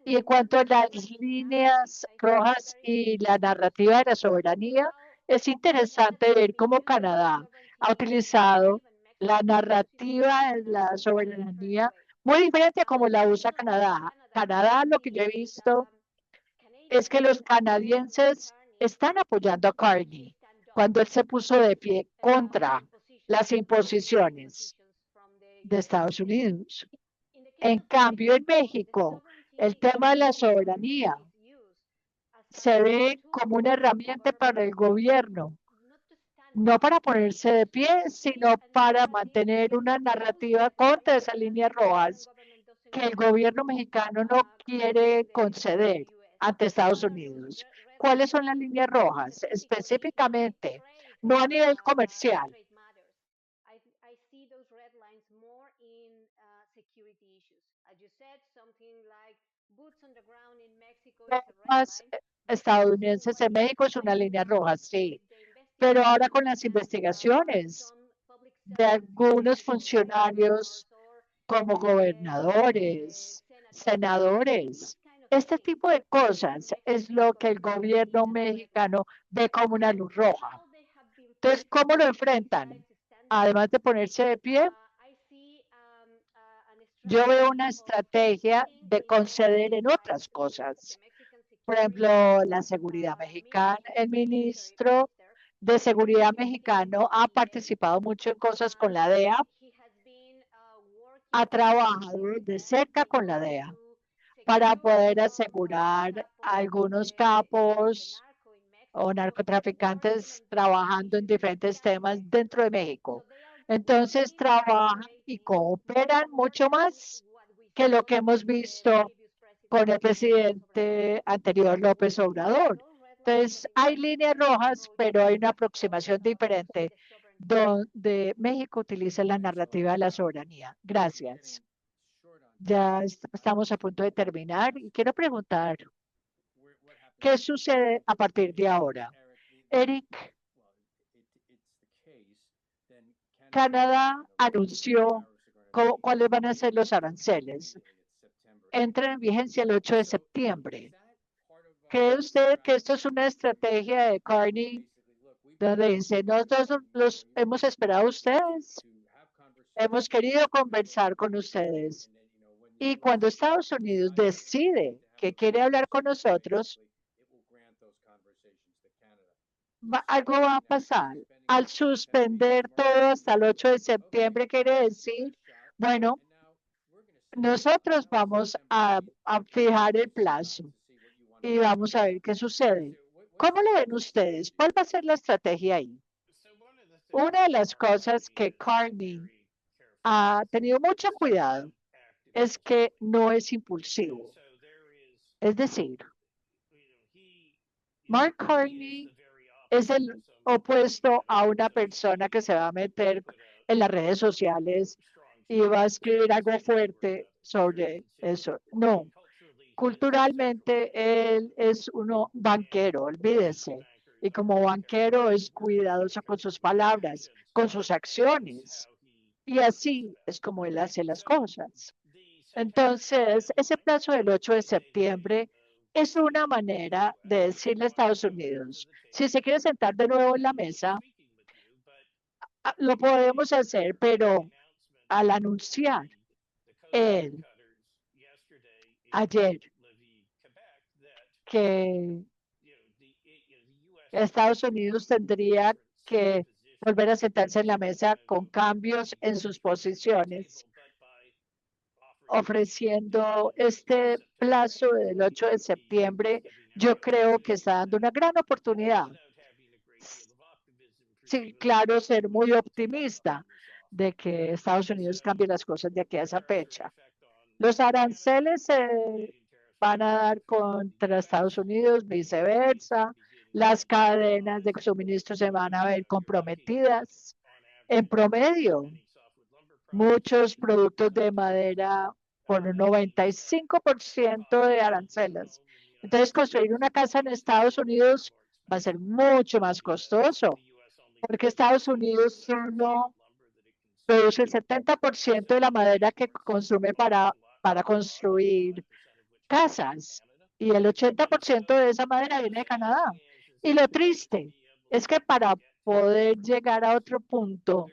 S1: Y en cuanto a las líneas rojas y la narrativa de la soberanía, es interesante ver cómo Canadá ha utilizado la narrativa de la soberanía muy diferente a como la usa Canadá. Canadá, lo que yo he visto es que los canadienses están apoyando a Carney cuando él se puso de pie contra las imposiciones de Estados Unidos. En cambio, en México, el tema de la soberanía se ve como una herramienta para el gobierno, no para ponerse de pie, sino para mantener una narrativa contra esas líneas rojas que el gobierno mexicano no quiere conceder ante Estados Unidos. ¿Cuáles son las líneas rojas? Específicamente, no a nivel comercial. Más estadounidenses en México es una línea roja, sí. Pero ahora con las investigaciones de algunos funcionarios como gobernadores, senadores, este tipo de cosas es lo que el gobierno mexicano ve como una luz roja. Entonces, ¿cómo lo enfrentan? Además de ponerse de pie, yo veo una estrategia de conceder en otras cosas. Por ejemplo, la seguridad mexicana, el ministro de Seguridad mexicano ha participado mucho en cosas con la DEA, ha trabajado de cerca con la DEA para poder asegurar a algunos capos o narcotraficantes trabajando en diferentes temas dentro de México. Entonces trabajan y cooperan mucho más que lo que hemos visto con el presidente anterior López Obrador. Entonces, hay líneas rojas, pero hay una aproximación diferente donde México utiliza la narrativa de la soberanía. Gracias. Ya estamos a punto de terminar y quiero preguntar, ¿qué sucede a partir de ahora? Eric, Canadá anunció ¿Cuáles van a ser los aranceles? Entran en vigencia el 8 de septiembre. ¿Cree usted que esto es una estrategia de Carney donde dice, nosotros los hemos esperado a ustedes, hemos querido conversar con ustedes? Y cuando Estados Unidos decide que quiere hablar con nosotros, algo va a pasar. Al suspender todo hasta el 8 de septiembre, quiere decir, bueno, nosotros vamos a fijar el plazo y vamos a ver qué sucede. ¿Cómo lo ven ustedes? ¿Cuál va a ser la estrategia ahí? Una de las cosas que Carney ha tenido mucho cuidado es que no es impulsivo. Es decir, Mark Carney es el opuesto a una persona que se va a meter en las redes sociales y va a escribir algo fuerte sobre eso. No, culturalmente él es uno banquero, olvídese. Y como banquero es cuidadoso con sus palabras, con sus acciones. Y así es como él hace las cosas. Entonces, ese plazo del 8 de septiembre es una manera de decirle a Estados Unidos, si se quiere sentar de nuevo en la mesa, lo podemos hacer, pero al anunciar él ayer que Estados Unidos tendría que volver a sentarse en la mesa con cambios en sus posiciones, ofreciendo este plazo del 8 de septiembre, yo creo que está dando una gran oportunidad. Sí, claro, ser muy optimista de que Estados Unidos cambie las cosas de aquí a esa fecha. Los aranceles se van a dar contra Estados Unidos, viceversa. Las cadenas de suministro se van a ver comprometidas. En promedio, muchos productos de madera por un 95% de aranceles. Entonces, construir una casa en Estados Unidos va a ser mucho más costoso, porque Estados Unidos solo produce el 70% de la madera que consume para construir casas y el 80% de esa madera viene de Canadá. Y lo triste es que para poder llegar a otro punto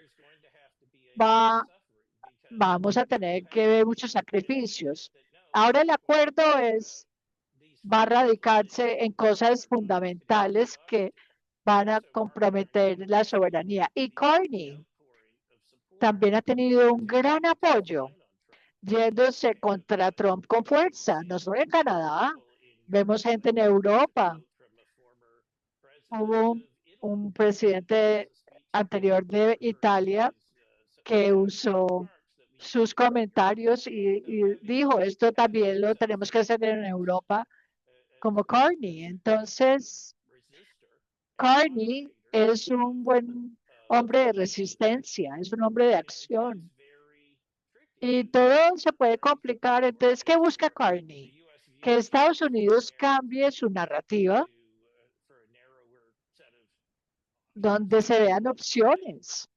S1: vamos a tener que ver muchos sacrificios. Ahora el acuerdo va a radicarse en cosas fundamentales que van a comprometer la soberanía. Y Carney también ha tenido un gran apoyo yéndose contra Trump con fuerza, no solo en Canadá, vemos gente en Europa. Hubo un presidente anterior de Italia que usó sus comentarios y dijo, esto también lo tenemos que hacer en Europa como Carney. Entonces, Carney es un buen hombre de resistencia, es un hombre de acción. Y todo se puede complicar. Entonces, ¿qué busca Carney? Que Estados Unidos cambie su narrativa donde se vean opciones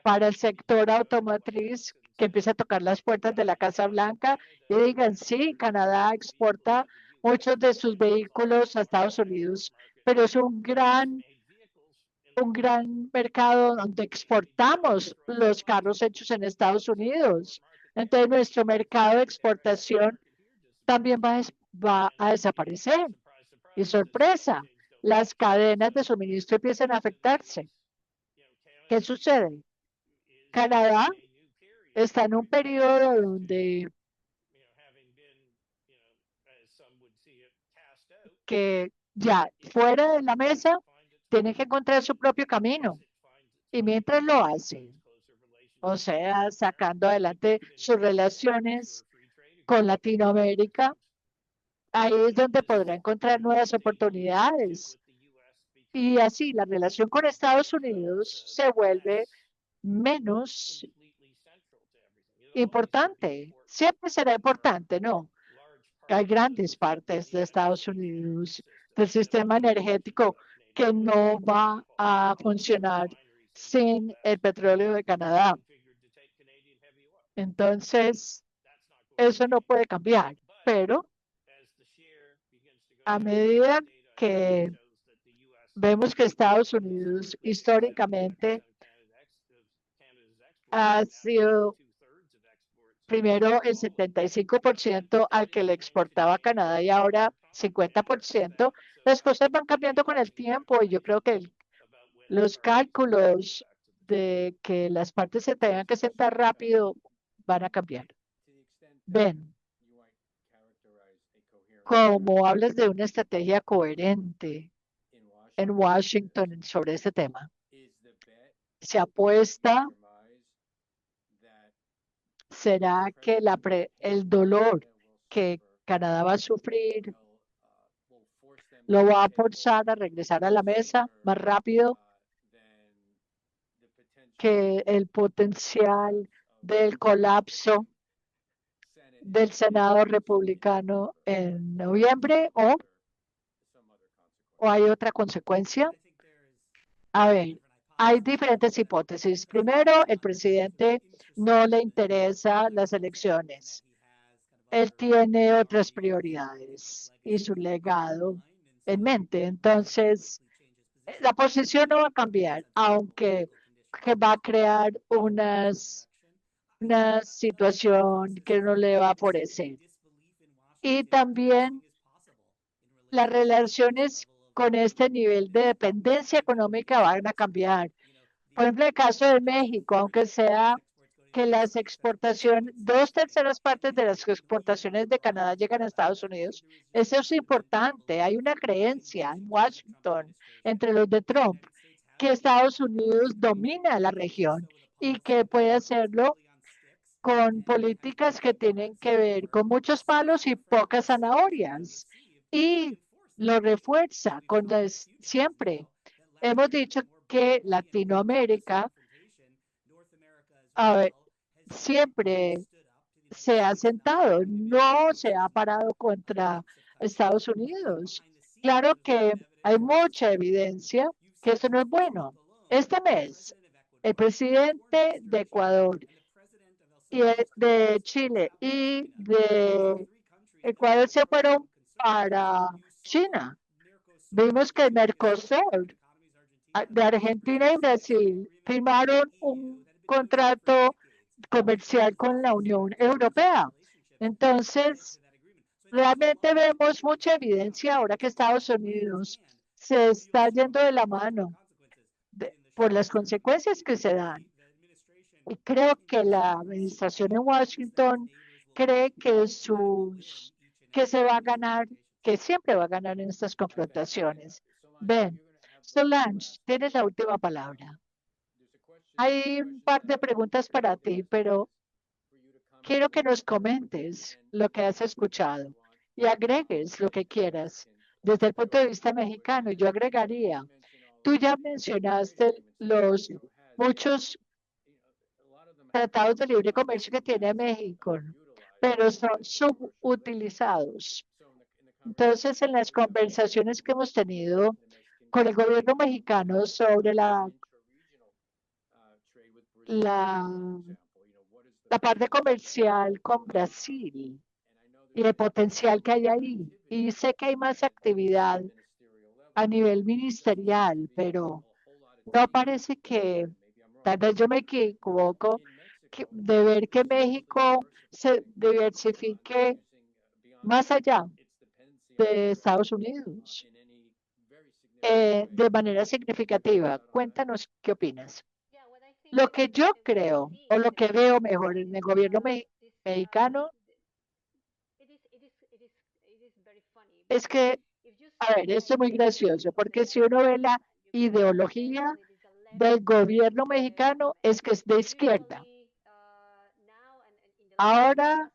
S1: para el sector automotriz que empiece a tocar las puertas de la Casa Blanca y digan, sí, Canadá exporta muchos de sus vehículos a Estados Unidos, pero es un gran mercado donde exportamos los carros hechos en Estados Unidos. Entonces, nuestro mercado de exportación también va a desaparecer. Y sorpresa, las cadenas de suministro empiezan a afectarse. ¿Qué sucede? Canadá está en un periodo donde que ya fuera de la mesa tiene que encontrar su propio camino. Y mientras lo hace, o sea, sacando adelante sus relaciones con Latinoamérica, ahí es donde podrá encontrar nuevas oportunidades. Y así la relación con Estados Unidos se vuelve menos importante. Siempre será importante, ¿no? Hay grandes partes de Estados Unidos, del sistema energético, que no va a funcionar sin el petróleo de Canadá. Entonces, eso no puede cambiar, pero a medida que vemos que Estados Unidos históricamente ha sido primero el 75% al que le exportaba a Canadá y ahora 50%, las cosas van cambiando con el tiempo y yo creo que los cálculos de que las partes se tengan que sentar rápido van a cambiar. Ven, como hablas de una estrategia coherente en Washington sobre este tema, se apuesta, ¿será que el dolor que Canadá va a sufrir lo va a forzar a regresar a la mesa más rápido que el potencial del colapso del Senado republicano en noviembre o hay otra consecuencia? A ver, hay diferentes hipótesis. Primero, el presidente no le interesa las elecciones. Él tiene otras prioridades y su legado en mente. Entonces, la posición no va a cambiar, aunque que va a crear una situación que no le va a favorecer. Y también las relaciones con este nivel de dependencia económica van a cambiar. Por ejemplo, el caso de México, aunque sea que las exportaciones, 2/3 de las exportaciones de Canadá llegan a Estados Unidos, eso es importante. Hay una creencia en Washington entre los de Trump que Estados Unidos domina la región y que puede hacerlo con políticas que tienen que ver con muchos palos y pocas zanahorias. Y lo refuerza siempre. Hemos dicho que Latinoamérica a ver, siempre se ha sentado, no se ha parado contra Estados Unidos. Claro que hay mucha evidencia que eso no es bueno. Este mes, el presidente de Ecuador y de Chile y de Ecuador se fueron para China. Vimos que el Mercosur de Argentina y Brasil firmaron un contrato comercial con la Unión Europea. Entonces, realmente vemos mucha evidencia ahora que Estados Unidos se está yendo de la mano por las consecuencias que se dan. Y creo que la administración en Washington cree que se va a ganar, que siempre va a ganar en estas confrontaciones. Ben, Solange, tienes la última palabra. Hay un par de preguntas para ti, pero quiero que nos comentes lo que has escuchado y agregues lo que quieras. Desde el punto de vista mexicano, yo agregaría, tú ya mencionaste los muchos tratados de libre comercio que tiene México, pero son subutilizados. Entonces, en las conversaciones que hemos tenido con el gobierno mexicano sobre la, la parte comercial con Brasil y el potencial que hay ahí. Y sé que hay más actividad a nivel ministerial, pero no parece que, tal vez yo me equivoco, de ver que México se diversifique más allá de Estados Unidos de manera significativa. Cuéntanos qué opinas. Lo que yo creo, o lo que veo mejor en el gobierno mexicano, es que, a ver, esto es muy gracioso, porque si uno ve la ideología del gobierno mexicano, es que es de izquierda. Ahora,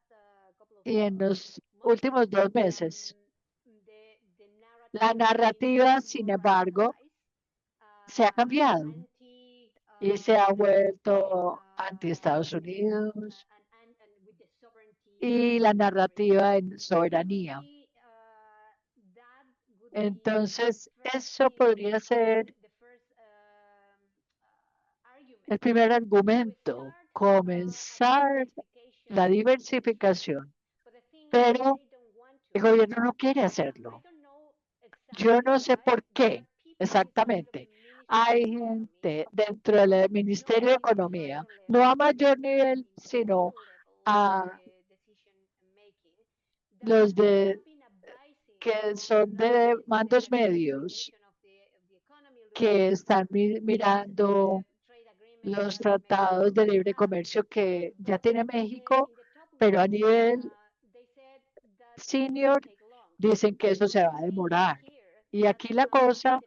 S1: y en los últimos 2 meses, la narrativa, sin embargo, se ha cambiado y se ha vuelto anti-Estados Unidos y la narrativa en soberanía. Entonces, eso podría ser el primer argumento comenzar la diversificación, pero el gobierno no quiere hacerlo. Yo no sé por qué exactamente. Hay gente dentro del Ministerio de Economía, no a mayor nivel, sino a los de que son de mandos medios, que están mirando los tratados de libre comercio que ya tiene México, pero a nivel senior dicen que eso se va a demorar. Y aquí la cosa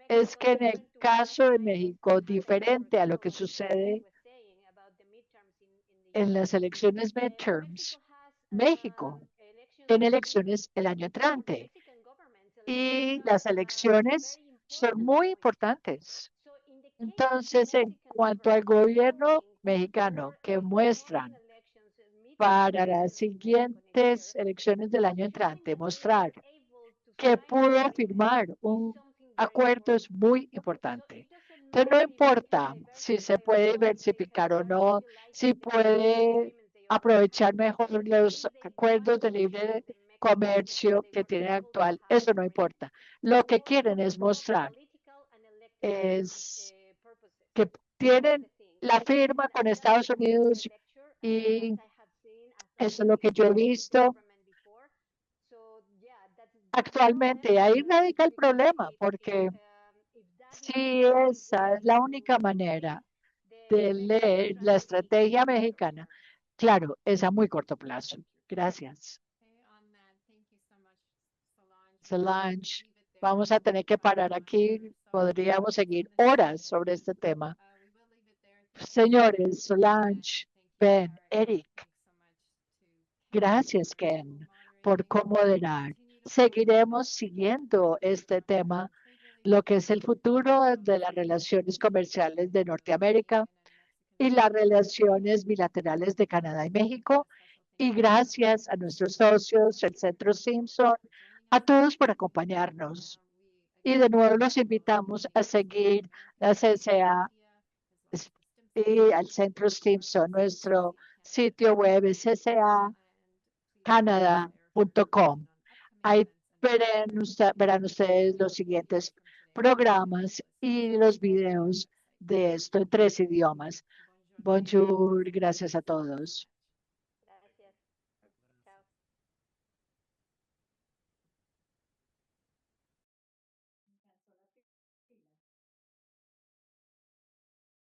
S1: es que en el caso de México, diferente a lo que sucede en las elecciones midterms, México tiene elecciones el año entrante y las elecciones son muy importantes. Entonces, en cuanto al gobierno mexicano que muestran para las siguientes elecciones del año entrante, mostrar que pudo firmar un acuerdo es muy importante. Entonces, no importa si se puede diversificar o no, si puede aprovechar mejor los acuerdos de libre comercio que tiene actual, eso no importa. Lo que quieren es mostrar es que tienen la firma con Estados Unidos y eso es lo que yo he visto actualmente. Ahí radica el problema, porque si esa es la única manera de leer la estrategia mexicana, claro, es a muy corto plazo. Gracias. Solange, vamos a tener que parar aquí. Podríamos seguir horas sobre este tema. Señores, Solange, Ben, Eric, gracias, Ken, por comoderar. Seguiremos siguiendo este tema, lo que es el futuro de las relaciones comerciales de Norteamérica y las relaciones bilaterales de Canadá y México. Y gracias a nuestros socios, el Centro Simpson, a todos por acompañarnos. Y de nuevo los invitamos a seguir la CCA y al Centro Simpson, nuestro sitio web es ccacanada.com. Ahí verán ustedes los siguientes programas y los videos de esto en 3 idiomas. Bonjour, gracias a todos.